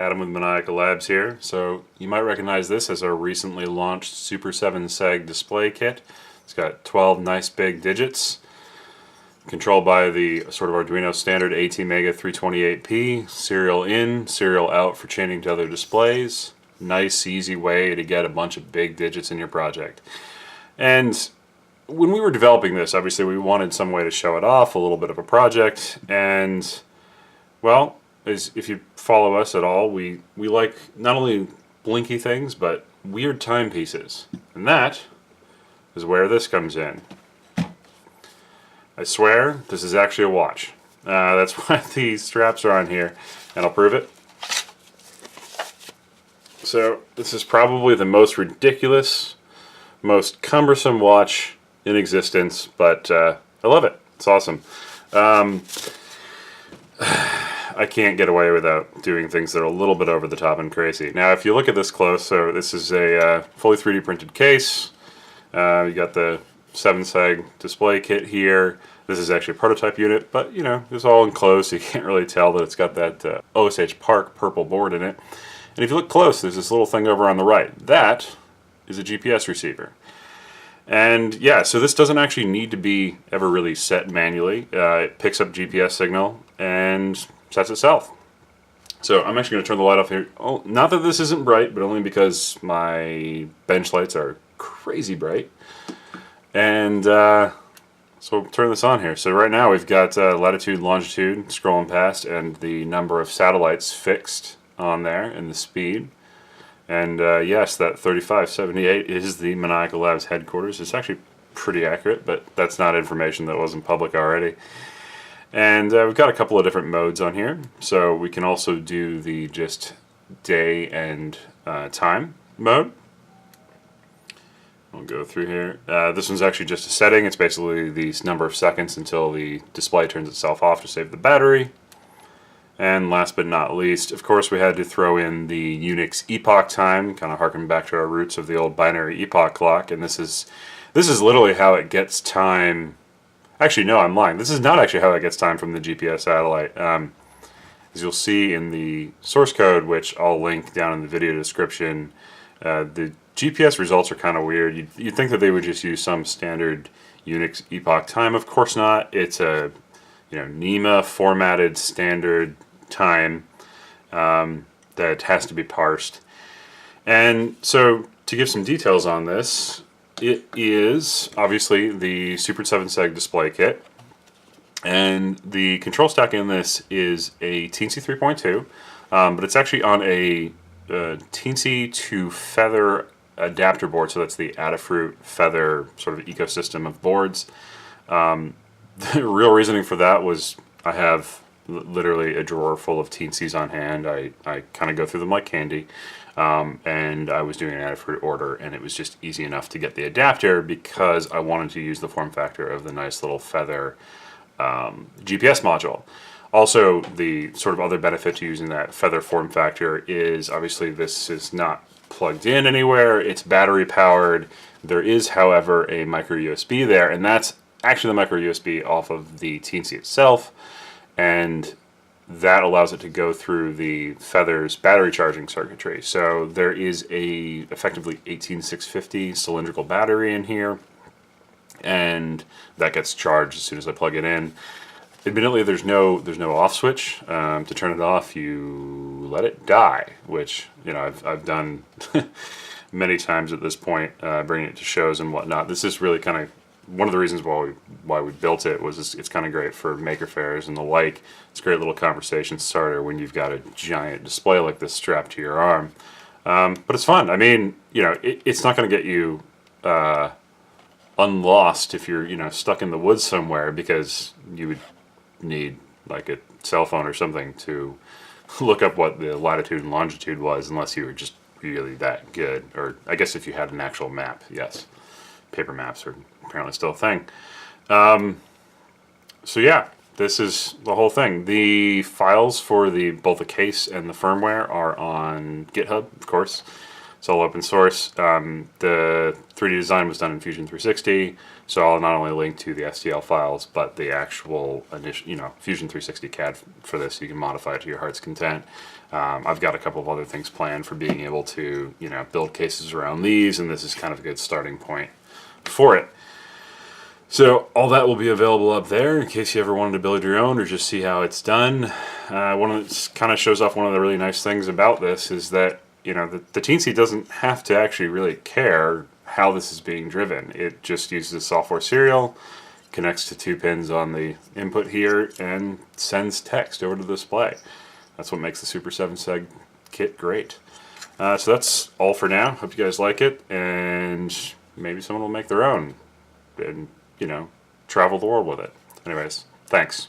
Adam with Maniacal Labs here. So you might recognize this as our recently launched Super 7 Seg display kit. It's got 12 nice big digits, controlled by the sort of Arduino standard ATmega 328P, serial in, serial out for chaining to other displays. Nice, easy way to get a bunch of big digits in your project. And when we were developing this, obviously we wanted some way to show it off, a little bit of a project, and well, if you follow us at all, we like not only blinky things, but weird timepieces. And that is where this comes in. I swear, this is actually a watch. That's why these straps are on here, and I'll prove it. So, this is probably the most ridiculous, most cumbersome watch in existence, but I love it. It's awesome. I can't get away without doing things that are a little bit over the top and crazy. Now, if you look at this close, so this is a fully 3D printed case. You got the 7 Seg display kit here. This is actually a prototype unit, but you know, it's all enclosed, so you can't really tell that it's got that OSH Park purple board in it. And if you look close, there's this little thing over on the right. That is a GPS receiver. And yeah, so this doesn't actually need to be ever really set manually. It picks up GPS signal and sets itself. So I'm actually going to turn the light off here. Oh, not that this isn't bright, but only because my bench lights are crazy bright. And so we'll turn this on here. So right now we've got latitude, longitude scrolling past, and the number of satellites fixed on there, and the speed. And yes, that 3578 is the Maniacal Labs headquarters. It's actually pretty accurate, but that's not information that wasn't public already. And we've got a couple of different modes on here. So we can also do the just day and time mode. I'll go through here. This one's actually just a setting. It's basically the number of seconds until the display turns itself off to save the battery. And last but not least, of course, we had to throw in the Unix epoch time, kind of harking back to our roots of the old binary epoch clock. And this is literally how it gets time. Actually, no, I'm lying. This is not actually how it gets time from the GPS satellite. As you'll see in the source code, which I'll link down in the video description, the GPS results are kind of weird. You'd think that they would just use some standard Unix epoch time. Of course not. It's a NEMA formatted standard time that has to be parsed. And so to give some details on this, it is obviously the Super 7 Seg display kit, and the control stack in this is a Teensy 3.2, but it's actually on a Teensy to Feather adapter board, so that's the Adafruit Feather sort of ecosystem of boards. The real reasoning for that was I have literally a drawer full of Teensies on hand. I kind of go through them like candy, and I was doing an Adafruit order, and it was just easy enough to get the adapter because I wanted to use the form factor of the nice little Feather GPS module. Also, the sort of other benefit to using that Feather form factor is obviously this is not plugged in anywhere. It's battery powered. There is, however, a micro USB there, and that's actually the micro USB off of the Teensy itself, and that allows it to go through the Feather's battery charging circuitry. So there is a effectively 18650 cylindrical battery in here, and that gets charged as soon as I plug it in. Admittedly, there's no off switch. To turn it off, you let it die, which I've done many times at this point, bringing it to shows and whatnot. This is really kind of one of the reasons why we built it. Was it's kind of great for maker fairs and the like. It's a great little conversation starter when you've got a giant display like this strapped to your arm. But it's fun. I mean, it's not going to get you unlost if you're stuck in the woods somewhere, because you would need like a cell phone or something to look up what the latitude and longitude was, unless you were just really that good. Or I guess if you had an actual map, yes. Paper maps are apparently still a thing. So yeah, this is the whole thing. The files for both the case and the firmware are on Github, of course. It's all open source. The 3D design was done in Fusion 360, so I'll not only link to the STL files, but the actual initial, Fusion 360 CAD for this. You can modify it to your heart's content. I've got a couple of other things planned for being able to, build cases around these, and this is kind of a good starting point for it. So all that will be available up there in case you ever wanted to build your own or just see how it's done. Kind of shows off one of the really nice things about this is that the Teensy doesn't have to actually really care how this is being driven. It just uses a software serial, connects to 2 pins on the input here, and sends text over to the display. That's what makes the Super 7 Seg kit great. So that's all for now. Hope you guys like it, and maybe someone will make their own and travel the world with it. Anyways, thanks.